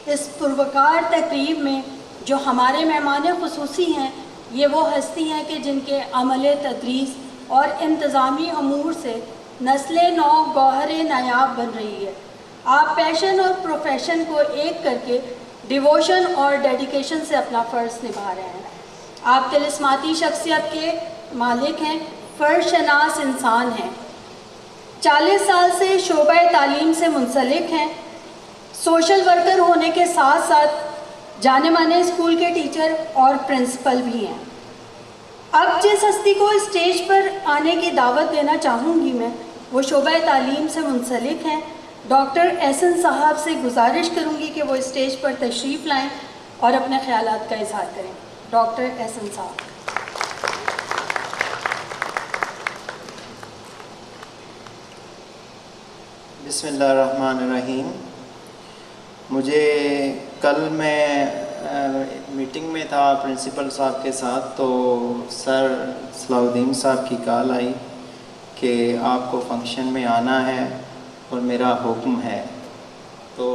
اس پروکار تقریب میں جو ہمارے مہمان خصوصی ہیں یہ وہ ہستی ہیں کہ جن کے عمل تدریس اور انتظامی امور سے نسل نو گوہر نایاب بن رہی ہے۔ آپ پیشن اور پروفیشن کو ایک کر کے ڈیووشن اور ڈیڈیکیشن سے اپنا فرض نبھا رہے ہیں۔ آپ طلسماتی شخصیت کے مالک ہیں، فرد شناس انسان ہیں، 40 سال سے شعبہ تعلیم سے منسلک ہیں، سوشل ورکر ہونے کے ساتھ ساتھ جانے مانے اسکول کے ٹیچر اور پرنسپل بھی ہیں۔ اب جس ہستی کو اسٹیج پر آنے کی دعوت دینا چاہوں گی میں، وہ شعبہ تعلیم سے منسلک ہیں۔ ڈاکٹر احسن صاحب سے گزارش کروں گی کہ وہ اسٹیج پر تشریف لائیں اور اپنے خیالات کا اظہار کریں۔ ڈاکٹر احسن صاحب۔ بسم اللہ الرحمن الرحیم۔ مجھے کل میں میٹنگ میں تھا پرنسپل صاحب کے ساتھ، تو سر صلاح الدین صاحب کی کال آئی کہ آپ کو فنکشن میں آنا ہے اور میرا حکم ہے۔ تو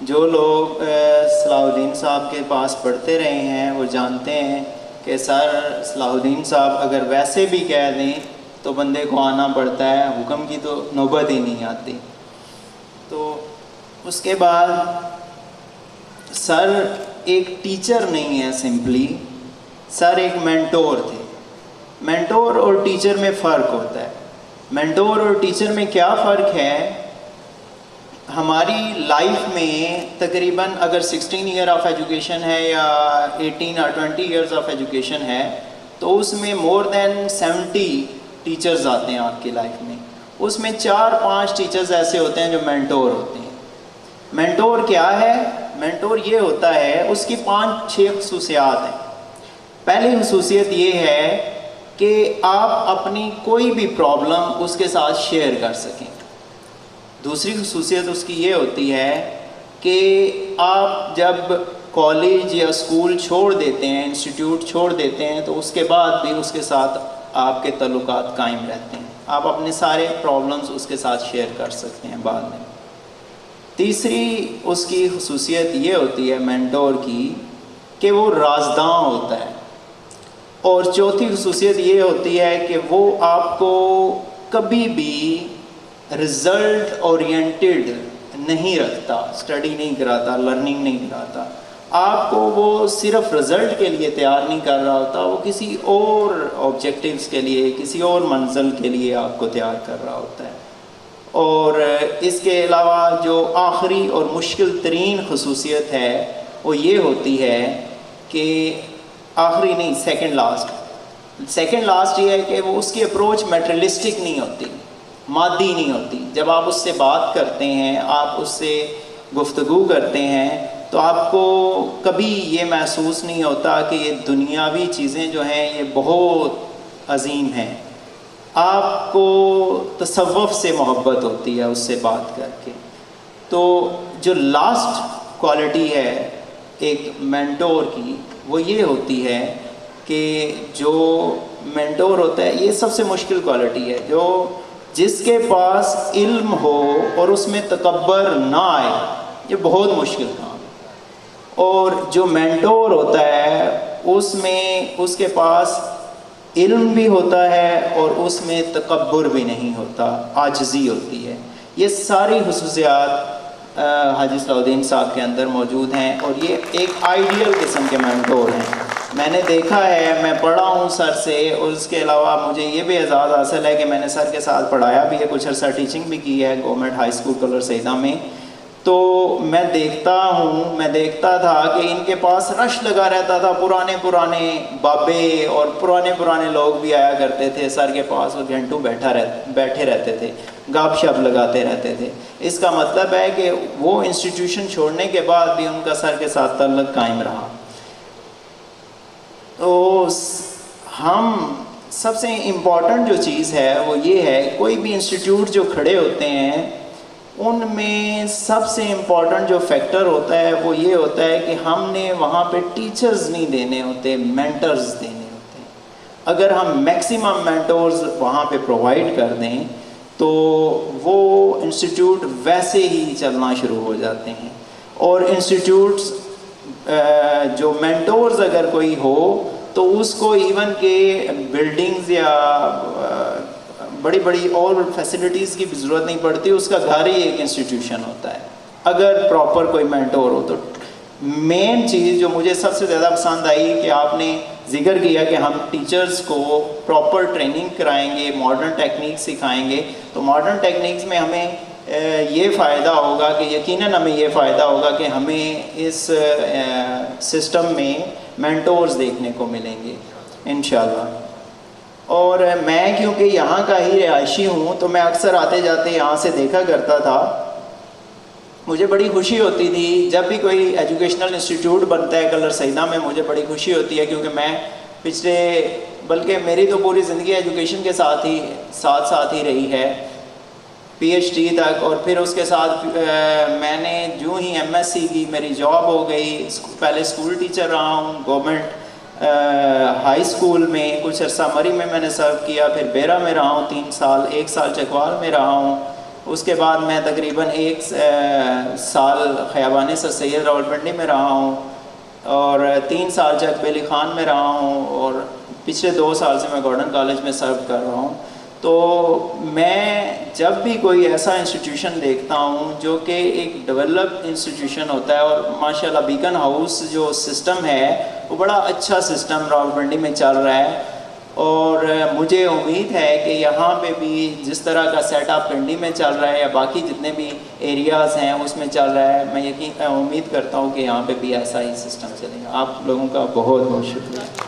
جو لوگ صلاح الدین صاحب کے پاس پڑھتے رہے ہیں وہ جانتے ہیں کہ سر صلاح الدین صاحب اگر ویسے بھی کہہ دیں تو بندے کو آنا پڑتا ہے، حکم کی تو نوبت ہی نہیں آتی۔ تو اس کے بعد سر ایک ٹیچر نہیں ہے سمپلی، سر ایک مینٹور تھے۔ مینٹور اور ٹیچر میں فرق ہوتا ہے۔ مینٹور اور ٹیچر میں کیا فرق ہے؟ ہماری لائف میں تقریباً اگر 16 ایئر آف ایجوکیشن ہے یا 18 اور 20 ایئرز آف ایجوکیشن ہے تو اس میں مور دین 70 ٹیچرز آتے ہیں آپ کی لائف میں۔ اس میں 4-5 ٹیچرز ایسے ہوتے ہیں جو مینٹور ہوتے ہیں۔ مینٹور کیا ہے؟ مینٹور یہ ہوتا ہے، اس کی 5-6 خصوصیات ہیں۔ پہلی خصوصیت یہ ہے کہ آپ اپنی کوئی بھی پرابلم اس کے ساتھ شیئر کر سکیں۔ دوسری خصوصیت اس کی یہ ہوتی ہے کہ آپ جب کالج یا اسکول چھوڑ دیتے ہیں، انسٹیٹیوٹ چھوڑ دیتے ہیں، تو اس کے بعد بھی اس کے ساتھ آپ کے تعلقات قائم رہتے ہیں۔ آپ اپنے سارے پرابلمز اس کے ساتھ شیئر کر سکتے ہیں بعد میں۔ تیسری اس کی خصوصیت یہ ہوتی ہے مینٹور کی کہ وہ رازداں ہوتا ہے۔ اور چوتھی خصوصیت یہ ہوتی ہے کہ وہ آپ کو کبھی بھی رزلٹ اورینٹڈ نہیں رکھتا، اسٹڈی نہیں کراتا، لرننگ نہیں کراتا۔ آپ کو وہ صرف رزلٹ کے لیے تیار نہیں کر رہا ہوتا، وہ کسی اور آبجیکٹیوز کے لیے، کسی اور منزل کے لیے آپ کو تیار کر رہا ہوتا ہے۔ اور اس کے علاوہ جو آخری اور مشکل ترین خصوصیت ہے وہ یہ ہوتی ہے کہ آخری نہیں، سیکنڈ لاسٹ یہ ہے کہ وہ اس کی اپروچ میٹریلسٹک نہیں ہوتی، مادی نہیں ہوتی۔ جب آپ اس سے بات کرتے ہیں، آپ اس سے گفتگو کرتے ہیں، تو آپ کو کبھی یہ محسوس نہیں ہوتا کہ یہ دنیاوی چیزیں جو ہیں یہ بہت عظیم ہیں۔ آپ کو تصوف سے محبت ہوتی ہے اس سے بات کر کے۔ تو جو لاسٹ کوالٹی ہے ایک مینٹور کی وہ یہ ہوتی ہے کہ جو مینٹور ہوتا ہے، یہ سب سے مشکل کوالٹی ہے، جو جس کے پاس علم ہو اور اس میں تکبر نہ آئے، یہ بہت مشکل کام ہے۔ اور جو مینٹور ہوتا ہے اس میں اس کے پاس علم بھی ہوتا ہے اور اس میں تکبر بھی نہیں ہوتا، عاجزی ہوتی ہے۔ یہ ساری خصوصیات حاجی صلاح الدین صاحب کے اندر موجود ہیں، اور یہ ایک آئیڈیل قسم کے مینٹور ہیں۔ میں نے دیکھا ہے، میں پڑھا ہوں سر سے، اور اس کے علاوہ مجھے یہ بھی اعزاز حاصل ہے کہ میں نے سر کے ساتھ پڑھایا بھی ہے، کچھ عرصہ ٹیچنگ بھی کی ہے گورنمنٹ ہائی اسکول کلر سیدہ میں۔ تو میں دیکھتا تھا کہ ان کے پاس رش لگا رہتا تھا، پرانے بابے اور پرانے لوگ بھی آیا کرتے تھے سر کے پاس، اور گھنٹوں بیٹھے رہتے تھے، گپ شپ لگاتے رہتے تھے۔ اس کا مطلب ہے کہ وہ انسٹیٹیوشن چھوڑنے کے بعد بھی ان کا سر کے ساتھ تعلق قائم رہا۔ تو ہم سب سے امپورٹنٹ جو چیز ہے وہ یہ ہے، کوئی بھی انسٹیٹیوٹ جو کھڑے ہوتے ہیں ان میں سب سے امپورٹنٹ جو فیکٹر ہوتا ہے وہ یہ ہوتا ہے کہ ہم نے وہاں پہ ٹیچرز نہیں دینے ہوتے، مینٹرز دینے ہوتے ہیں۔ اگر ہم میکسیمم مینٹورز وہاں پہ پرووائڈ کر دیں تو وہ انسٹیٹیوٹ ویسے ہی چلنا شروع ہو جاتے ہیں۔ اور انسٹیٹیوٹس جو مینٹورز اگر کوئی ہو تو اس کو ایون کہ بلڈنگز یا بڑی بڑی اور فیسلٹیز کی بھی ضرورت نہیں پڑتی، اس کا گھر ہی ایک انسٹیٹیوشن ہوتا ہے اگر پراپر کوئی مینٹور ہو. تو مین چیز جو مجھے سب سے زیادہ پسند آئی کہ آپ نے ذکر کیا کہ ہم ٹیچرز کو پراپر ٹریننگ کرائیں گے، ماڈرن ٹیکنیک سکھائیں گے. تو ماڈرن ٹیکنیکس میں ہمیں یہ فائدہ ہوگا کہ یقیناً ہمیں یہ فائدہ ہوگا کہ ہمیں اس سسٹم میں مینٹورز دیکھنے کو ملیں گے انشاءاللہ. اور میں کیونکہ یہاں کا ہی رہائشی ہوں تو میں اکثر آتے جاتے یہاں سے دیکھا کرتا تھا. مجھے بڑی خوشی ہوتی تھی جب بھی کوئی ایجوکیشنل انسٹیٹیوٹ بنتا ہے کلر سیدہ میں، مجھے بڑی خوشی ہوتی ہے کیونکہ میں بلکہ میری تو پوری زندگی ایجوکیشن کے ساتھ ہی رہی ہے، پی ایچ ڈی تک. اور پھر اس کے ساتھ میں نے جو ہی ایم ایس سی کی میری جاب ہو گئی. پہلے اسکول ٹیچر رہا ہوں گورنمنٹ ہائی اسکول میں، کچھ عرصہ مری میں نے سرو کیا، پھر بیرا میں رہا ہوں 3 سال، 1 سال چکوال میں رہا ہوں. اس کے بعد میں تقریباً 1 سال خیابان سر سید راولپنڈی میں رہا ہوں، اور 3 سال چک بیلی خان میں رہا ہوں، اور پچھلے 2 سال سے میں گورڈن کالج میں سرو کر رہا ہوں. تو میں جب بھی کوئی ایسا انسٹیٹیوشن دیکھتا ہوں جو کہ ایک ڈیولپ انسٹیٹیوشن ہوتا ہے، اور ماشاءاللہ بیکن ہاؤس جو سسٹم ہے وہ بڑا اچھا سسٹم راولپنڈی میں چل رہا ہے. اور مجھے امید ہے کہ یہاں پہ بھی جس طرح کا سیٹ اپ پنڈی میں چل رہا ہے یا باقی جتنے بھی ایریاز ہیں اس میں چل رہا ہے، میں امید کرتا ہوں کہ یہاں پہ بھی ایسا ہی سسٹم چلے گا. آپ لوگوں کا بہت بہت شکریہ.